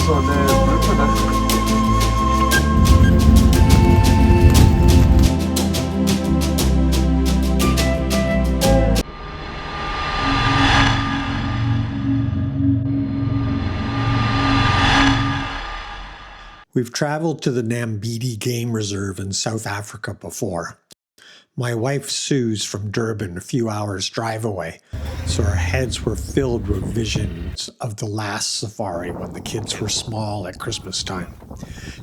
So the reproduction. We've traveled to the Nambiti Game Reserve in South Africa before. My wife Sue's from Durban, a few hours drive away, so our heads were filled with visions of the last safari when the kids were small at Christmas time.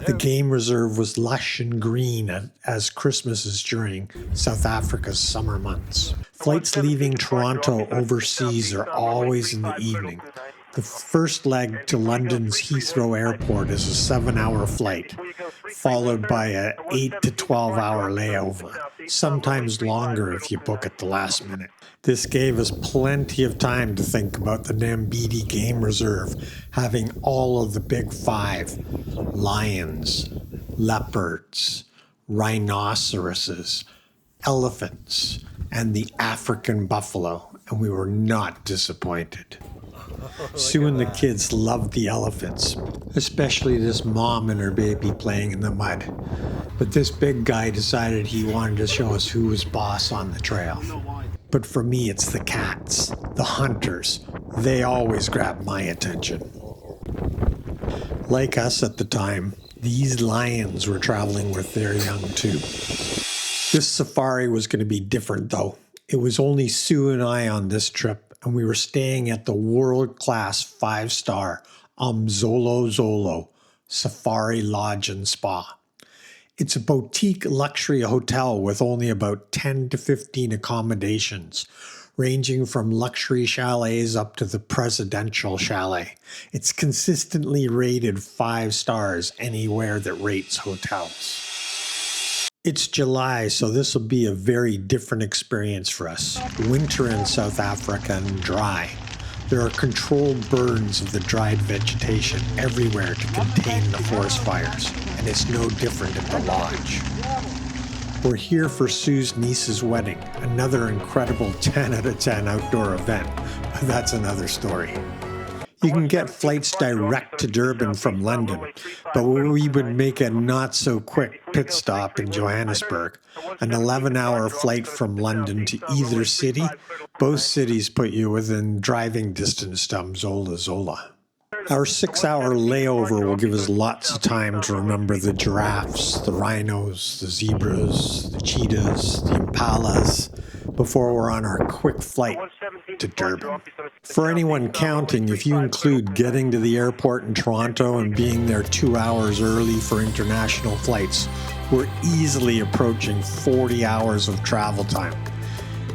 The game reserve was lush and green as Christmas is during South Africa's summer months. Flights leaving Toronto overseas are always in the evening. The first leg to London's Heathrow Airport is a 7-hour flight, followed by a 8 to 12-hour layover, sometimes longer if you book at the last minute. This gave us plenty of time to think about the Nambiti Game Reserve having all of the big five: lions, leopards, rhinoceroses, elephants, and the African buffalo, and we were not disappointed. Sue and the kids loved the elephants, especially this mom and her baby playing in the mud. But this big guy decided he wanted to show us who was boss on the trail. But for me, it's the cats, the hunters. They always grab my attention. Like us at the time, these lions were traveling with their young too. This safari was going to be different though. It was only Sue and I on this trip, and we were staying at the world-class 5-star Umzolozolo Safari Lodge and Spa. It's a boutique luxury hotel with only about 10 to 15 accommodations, ranging from luxury chalets up to the presidential chalet. It's consistently rated 5 stars anywhere that rates hotels. It's July, so this will be a very different experience for us. Winter in South Africa and dry. There are controlled burns of the dried vegetation everywhere to contain the forest fires, and it's no different at the lodge. We're here for Sue's niece's wedding, another incredible 10 out of 10 outdoor event, but that's another story. You can get flights direct to Durban from London, but we would make a not-so-quick pit stop in Johannesburg, an 11-hour flight from London to either city. Both cities put you within driving distance to Umzolozolo. Our 6-hour layover will give us lots of time to remember the giraffes, the rhinos, the zebras, the cheetahs, the impalas, before we're on our quick flight to Durban. For anyone counting, if you include getting to the airport in Toronto and being there 2 hours early for international flights, we're easily approaching 40 hours of travel time.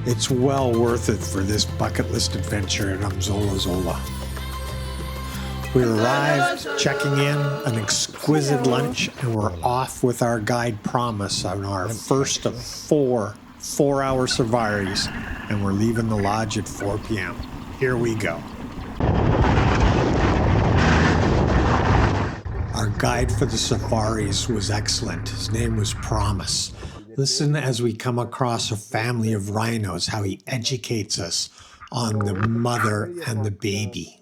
It's well worth it for this bucket list adventure at Umzolozolo. We arrived, checking in, an exquisite lunch, and we're off with our guide Promise on our first of 4-hour safaris, and we're leaving the lodge at 4 p.m. Here we go. Our guide for the safaris was excellent. His name was Promise. Listen as we come across a family of rhinos, how he educates us on the mother and the baby.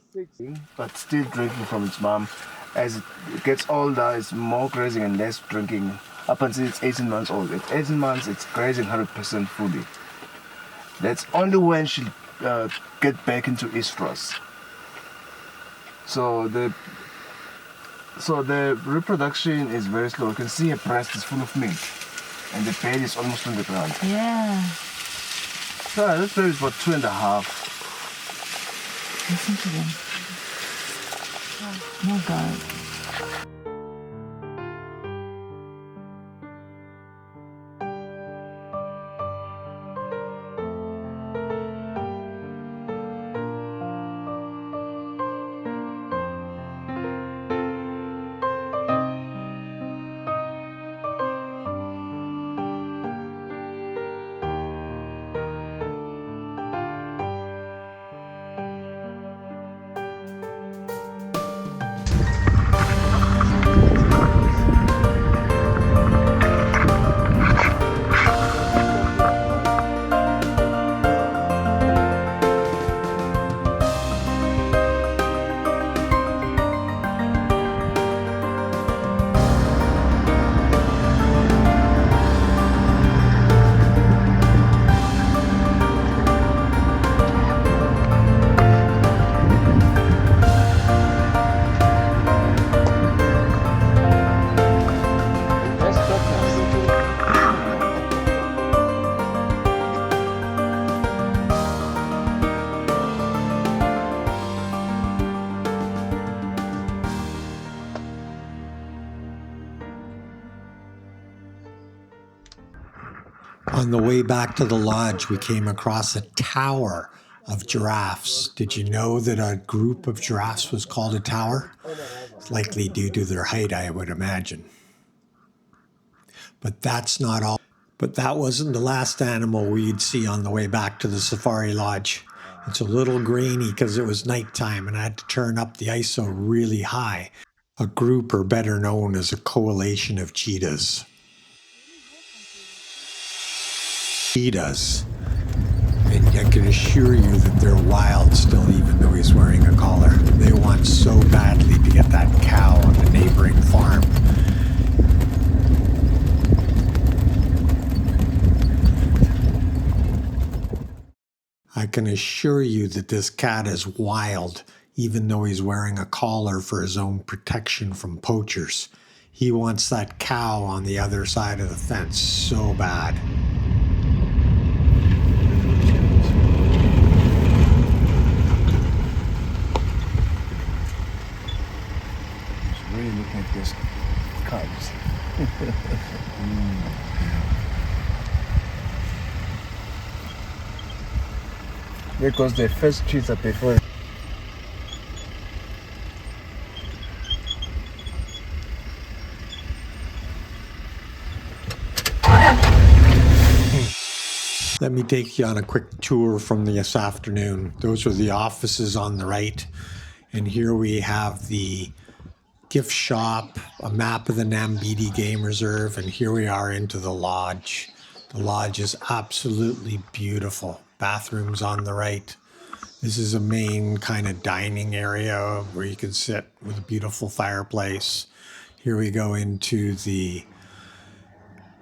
But still drinking from its mom. As it gets older, it's more grazing and less drinking. Up until it's 18 months old. At 18 months, it's grazing 100% fully. That's only when she'll get back into estrus. So the reproduction is very slow. You can see her breast is full of milk, and the belly is almost on the ground. Yeah. So this baby is about 2.5. Listen to them. Oh God. On the way back to the lodge, we came across a tower of giraffes. Did you know that a group of giraffes was called a tower? It's likely due to their height, I would imagine. But that's not all. But that wasn't the last animal we'd see on the way back to the safari lodge. It's a little grainy because it was nighttime and I had to turn up the ISO really high. A group, or better known as a coalition of cheetahs. Cheetahs. And I can assure you that they're wild still, even though he's wearing a collar. They want so badly to get that cow on the neighboring farm. I can assure you that this cat is wild, even though he's wearing a collar for his own protection from poachers. He wants that cow on the other side of the fence so bad. Just really looking at these cubs. Because the first cheetah before. Let me take you on a quick tour from this afternoon. Those are the offices on the right. And here we have the gift shop, a map of the Nambiti Game Reserve, and here we are into the lodge. The lodge is absolutely beautiful. Bathrooms on the right. This is a main kind of dining area where you can sit with a beautiful fireplace. Here we go into the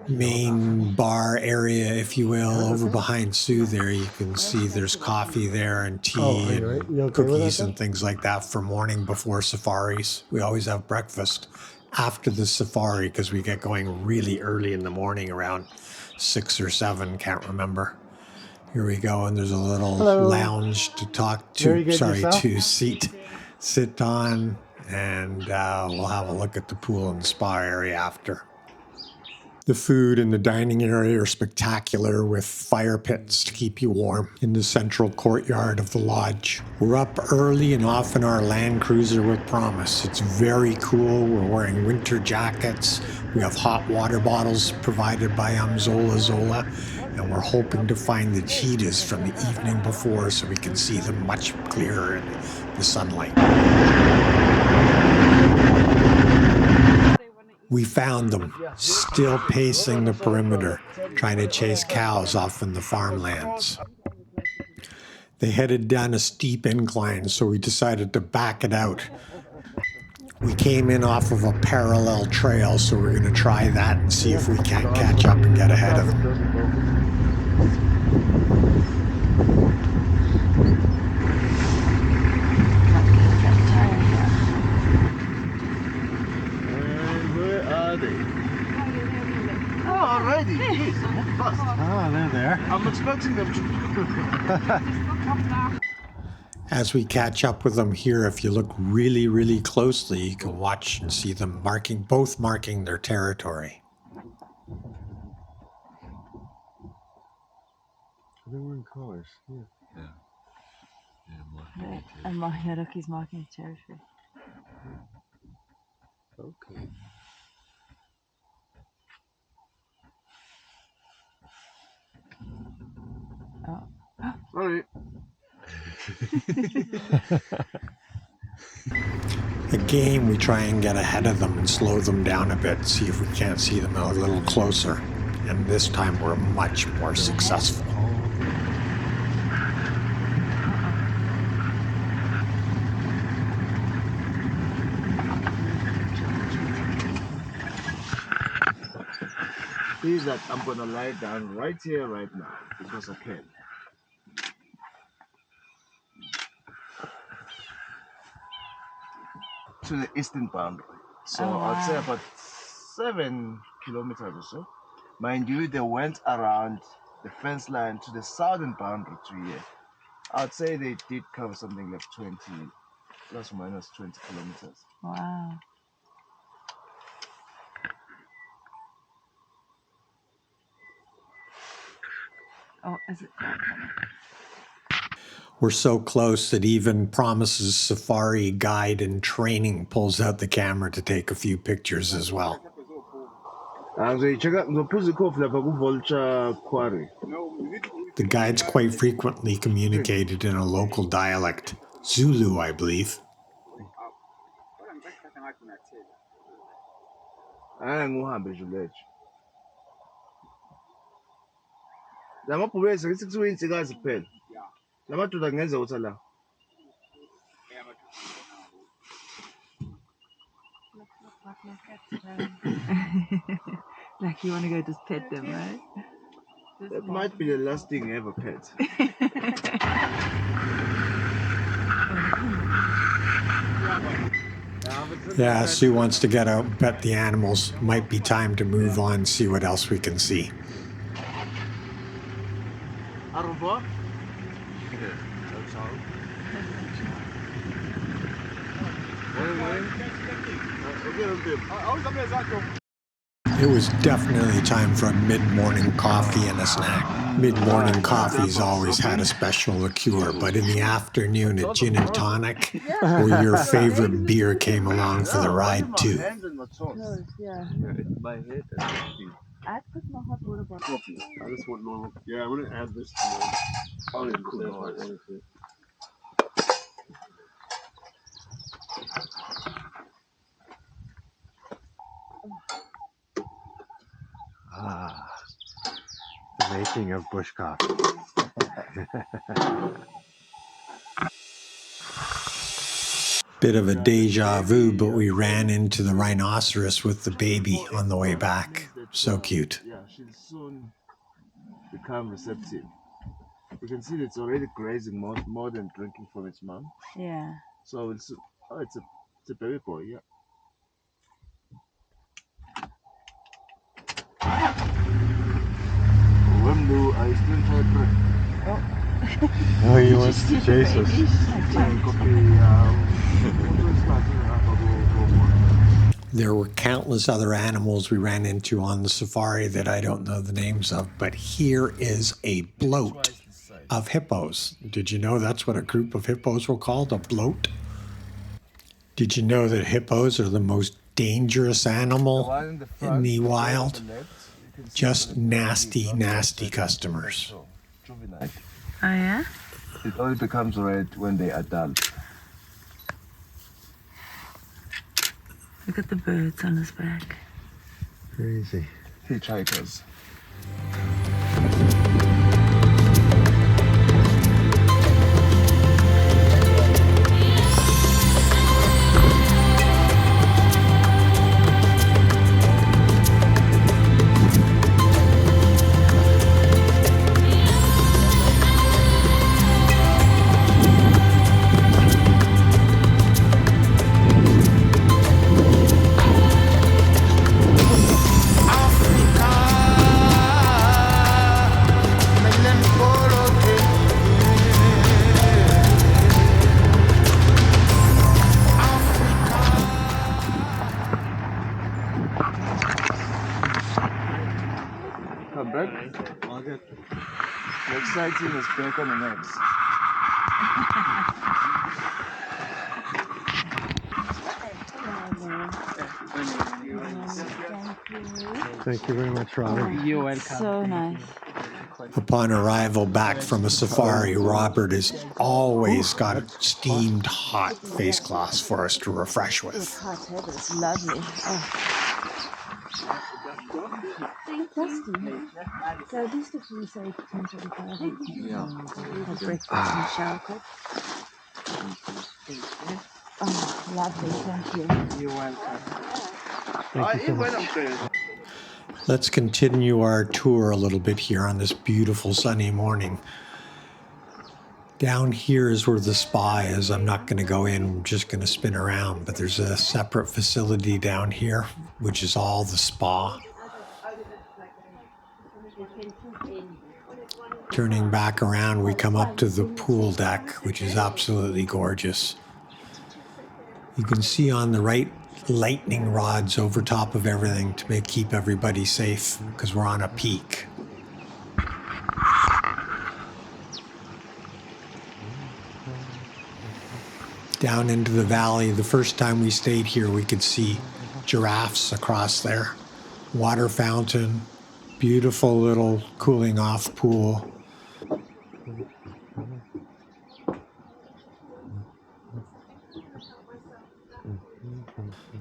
main bar area, if you will. Over behind Sue there, you can see there's coffee there and tea and cookies and things like that for morning before safaris. We always have breakfast after the safari because we get going really early in the morning, around 6 or 7, can't remember. Here we go, and there's a little lounge to talk to, to sit on, and we'll have a look at the pool and spa area after. The food in the dining area are spectacular, with fire pits to keep you warm in the central courtyard of the lodge. We're up early and off in our Land Cruiser with Promise. It's very cool. We're wearing winter jackets. We have hot water bottles provided by Umzolozolo, and we're hoping to find the cheetahs from the evening before so we can see them much clearer in the sunlight. We found them, still pacing the perimeter, trying to chase cows off in the farmlands. They headed down a steep incline, so we decided to back it out. We came in off of a parallel trail, so we're going to try that and see if we can't catch up and get ahead of them. Already? Oh, they're there. I'm expecting them to. As we catch up with them here, if you look really, really closely, you can watch and see them both marking their territory. They were in colors. Yeah. And Mahiaruki's marking his territory. Okay. Oh. Sorry. Again, we try and get ahead of them and slow them down a bit, see if we can't see them a little closer. And this time we're much more successful. Is that I'm gonna lie down right here, right now, because I can. To the eastern boundary. So I'd say about 7 kilometers or so. Mind you, they went around the fence line to the southern boundary to here. I'd say they did cover something like 20, plus or minus 20 kilometers. Wow. Oh, is it? We're so close that even Promise's safari guide in training pulls out the camera to take a few pictures as well. Ngizophuza ikhofi lapha ku-Vulture Quarry. The guides quite frequently communicated in a local dialect, Zulu, I believe. Ngihambe nje ulethe. La mabhubesi ngithi kuthiwa insikazi kuphela. La madoda kungenza ukuthi la. Like you want to go just pet them, right? That might be the last thing I ever pet. Yeah, Sue wants to get out and pet the animals. Might be time to move on, see what else we can see. Au revoir. That's all. It was definitely time for a mid-morning coffee and a snack. Mid-morning coffee's always had a special liqueur, but in the afternoon a gin and tonic or your favorite beer came along for the ride too. Yeah. My head. I put my hot water bottle. I just want normal. Yeah, I wouldn't add this to mine. I don't even cool honestly. The making of bush coffee. Bit of a deja vu, but we ran into the rhinoceros with the baby on the way back. So cute. Yeah, she'll soon become receptive. You can see that it's already grazing more than drinking from its mom. Yeah. So it's a baby boy, yeah. When do I still try to Oh, he wants to chase us. There were countless other animals we ran into on the safari that I don't know the names of, but here is a bloat of hippos. Did you know that's what a group of hippos were called, a bloat? Did you know that hippos are the most dangerous animal in the wild? Just nasty, nasty customers. Oh, yeah? It only becomes red when they adult. Look at the birds on his back. Crazy. Hitchhikers. Come back. Next sighting is back on the next. Thank you very much, Robert. You're welcome. So nice. Upon arrival back from a safari, Robert has always got a steamed hot face cloth for us to refresh with. It's hot, it's lovely. Oh. So at least if we say 10:45, have breakfast and shower quick. Oh, lovely, thank you. You're welcome. Thank you so much. Let's continue our tour a little bit here on this beautiful sunny morning. Down here is where the spa is. I'm not going to go in, I'm just going to spin around, but there's a separate facility down here, which is all the spa. Turning back around, we come up to the pool deck, which is absolutely gorgeous. You can see on the right lightning rods over top of everything to keep everybody safe because we're on a peak. down into the valley. The first time we stayed here, we could see giraffes across there. Water fountain, beautiful little cooling off pool.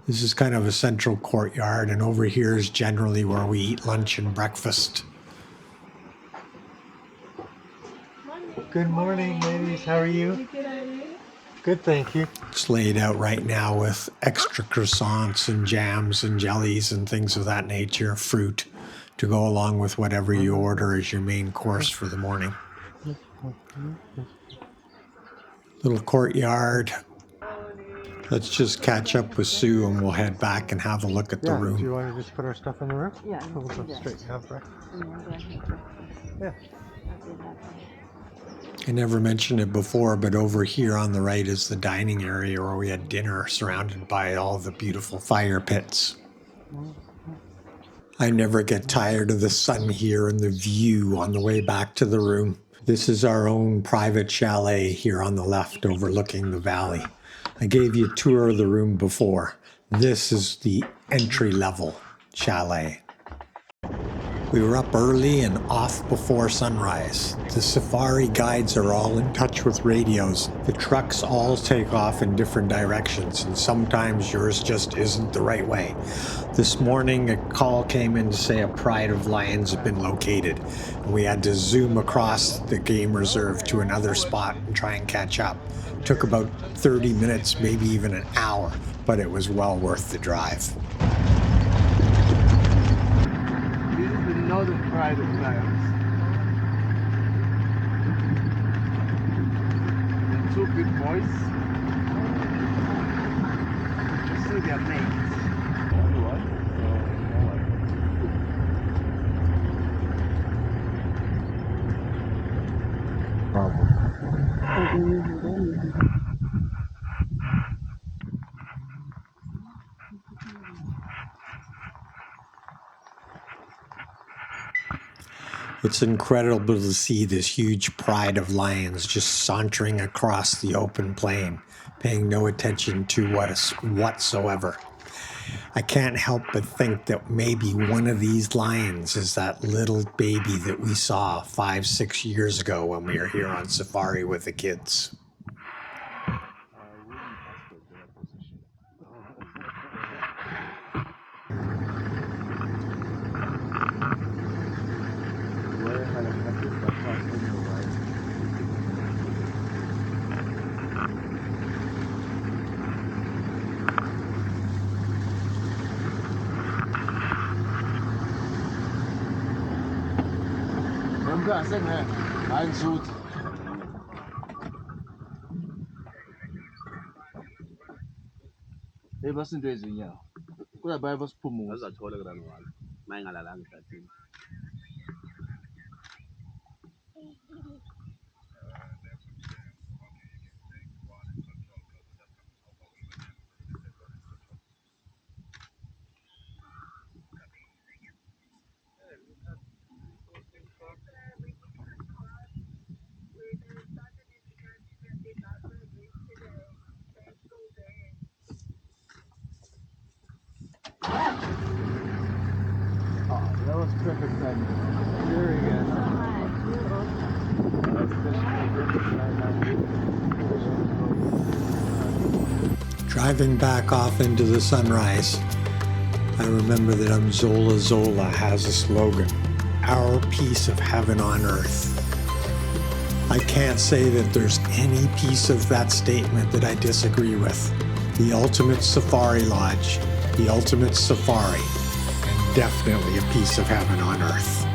This is kind of a central courtyard, and over here is generally where we eat lunch and breakfast. Good morning, ladies. How are you? Good, thank you. It's laid out right now with extra croissants and jams and jellies and things of that nature, fruit, to go along with whatever you order as your main course for the morning. Little courtyard. Let's just catch up with Sue and we'll head back and have a look at the room. Do you want to just put our stuff in the room? Yeah. We'll go straight and have breakfast. Yeah. I never mentioned it before, but over here on the right is the dining area where we had dinner surrounded by all the beautiful fire pits. I never get tired of the sun here and the view on the way back to the room. This is our own private chalet here on the left overlooking the valley. I gave you a tour of the room before. This is the entry-level chalet. We were up early and off before sunrise. The safari guides are all in touch with radios. The trucks all take off in different directions, and sometimes yours just isn't the right way. This morning, a call came in to say a pride of lions had been located, and we had to zoom across the game reserve to another spot and try and catch up. It took about 30 minutes, maybe even an hour, but it was well worth the drive. This is the northern pride of lions. The two big boys. You see their mates. It's incredible to see this huge pride of lions just sauntering across the open plain, paying no attention to us whatsoever. I can't help but think that maybe one of these lions is that little baby that we saw 5-6 years ago when we were here on safari with the kids. That was perfect timing. Very good. Driving back off into the sunrise, I remember that Umzolozolo has a slogan, "Our piece of heaven on earth." I can't say that there's any piece of that statement that I disagree with. The ultimate safari lodge, the ultimate safari, and definitely a piece of heaven on earth.